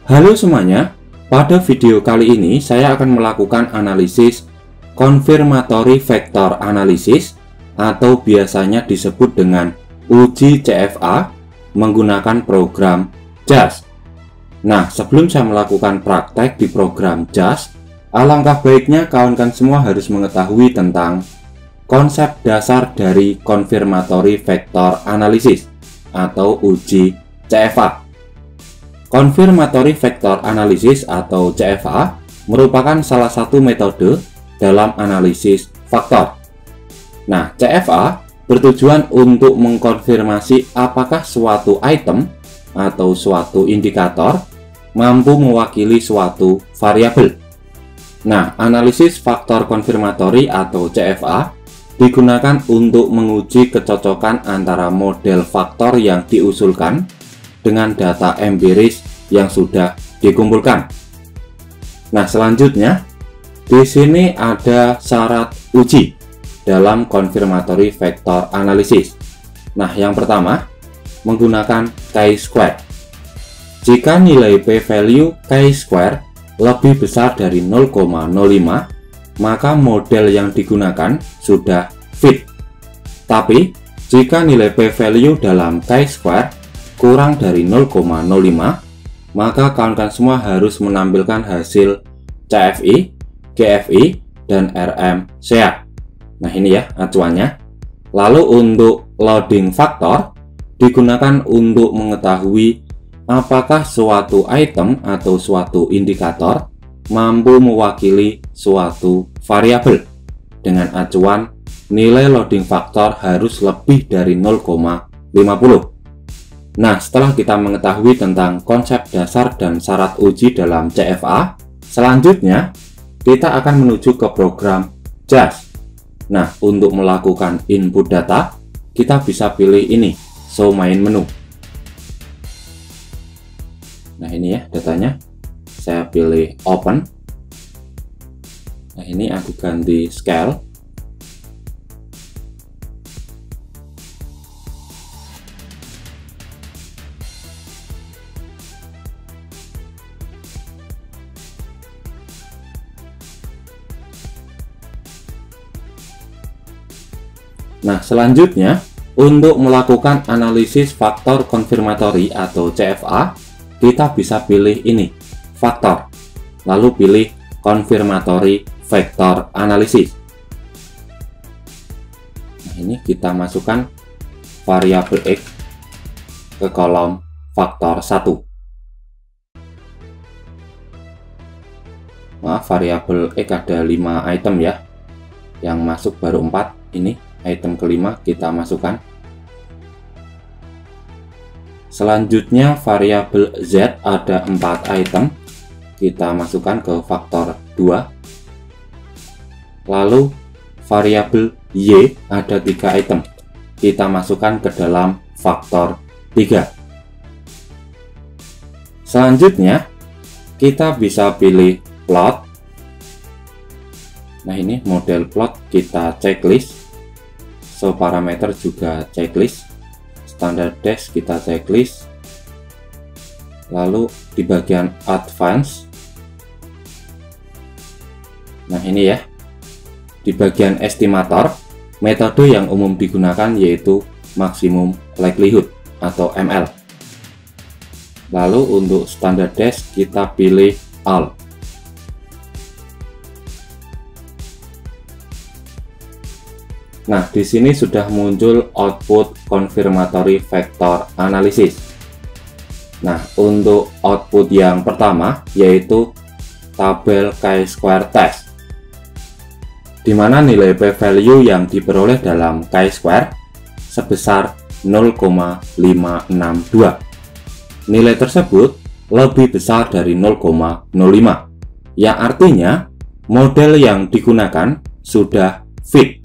Halo semuanya, pada video kali ini saya akan melakukan analisis confirmatory vector analysis atau biasanya disebut dengan uji CFA menggunakan program JAS. Nah, sebelum saya melakukan praktek di program JAS, alangkah baiknya kawan-kawan semua harus mengetahui tentang konsep dasar dari confirmatory vector analysis atau uji CFA. Confirmatory vector analysis atau CFA merupakan salah satu metode dalam analisis faktor. Nah, CFA bertujuan untuk mengkonfirmasi apakah suatu item atau suatu indikator mampu mewakili suatu variabel. Nah, analisis faktor konfirmatori atau CFA digunakan untuk menguji kecocokan antara model faktor yang diusulkan dengan data empiris yang sudah dikumpulkan. Nah, selanjutnya di sini ada syarat uji dalam confirmatory vector analysis. Nah, yang pertama menggunakan chi-square. Jika nilai p-value chi-square lebih besar dari 0,05, maka model yang digunakan sudah fit. Tapi jika nilai p-value dalam chi-square kurang dari 0,05, maka kawan-kawan semua harus menampilkan hasil CFI, GFI, dan RMCA. Nah, ini ya acuannya. Lalu untuk loading factor digunakan untuk mengetahui apakah suatu item atau suatu indikator mampu mewakili suatu variabel dengan acuan nilai loading factor harus lebih dari 0,50. Nah, setelah kita mengetahui tentang konsep dasar dan syarat uji dalam CFA, selanjutnya kita akan menuju ke program JAS. Nah, untuk melakukan input data, kita bisa pilih ini, show main menu. Nah, ini ya datanya. Saya pilih open. Nah, ini aku ganti scale. Nah, selanjutnya untuk melakukan analisis faktor konfirmatori atau CFA, kita bisa pilih ini, faktor, lalu pilih confirmatory vector analysis. Nah, ini kita masukkan variabel X ke kolom faktor 1. Maaf, variabel X ada 5 item ya, yang masuk baru 4. Ini item kelima kita masukkan. Selanjutnya variabel Z ada 4 item, kita masukkan ke faktor 2. Lalu variabel Y ada 3 item, kita masukkan ke dalam faktor 3. Selanjutnya kita bisa pilih plot. Nah, ini model plot kita checklist. So, parameter juga checklist, standard dash kita checklist, lalu di bagian advance, nah ini ya, di bagian estimator, metode yang umum digunakan yaitu maksimum likelihood atau ML. Lalu untuk standard dash kita pilih all. Nah, di sini sudah muncul output confirmatory vector analysis. Nah, untuk output yang pertama yaitu tabel chi-square test, di mana nilai p-value yang diperoleh dalam chi-square sebesar 0,562. Nilai tersebut lebih besar dari 0,05, yang artinya model yang digunakan sudah fit.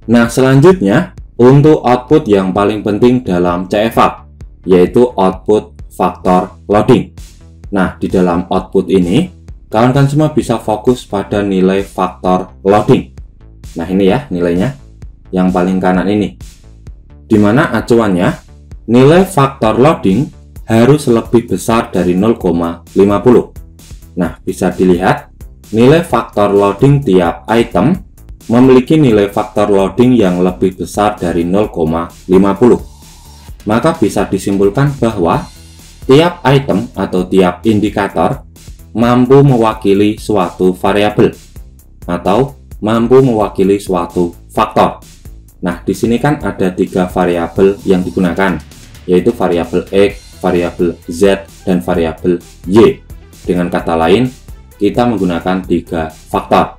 Nah, selanjutnya untuk output yang paling penting dalam CFA yaitu output faktor loading. Nah, di dalam output ini kawan-kawan semua bisa fokus pada nilai faktor loading. Nah, ini ya nilainya yang paling kanan ini, dimana acuannya nilai faktor loading harus lebih besar dari 0,50. Nah, bisa dilihat nilai faktor loading tiap item memiliki nilai faktor loading yang lebih besar dari 0,50. Maka bisa disimpulkan bahwa tiap item atau tiap indikator mampu mewakili suatu variabel atau mampu mewakili suatu faktor. Nah, di sini kan ada 3 variabel yang digunakan, yaitu variabel X, variabel Z, dan variabel Y. Dengan kata lain, kita menggunakan 3 faktor.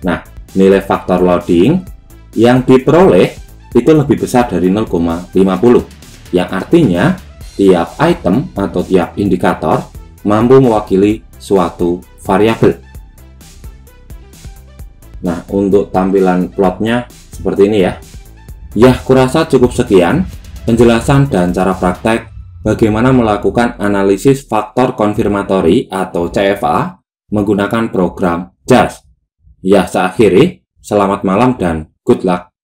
Nah, nilai faktor loading yang diperoleh itu lebih besar dari 0,50, yang artinya tiap item atau tiap indikator mampu mewakili suatu variabel. Nah, untuk tampilan plotnya seperti ini ya. Ya, kurasa cukup sekian penjelasan dan cara praktek bagaimana melakukan analisis faktor konfirmatori atau CFA menggunakan program JAS. Ya, saya akhiri. Selamat malam dan good luck.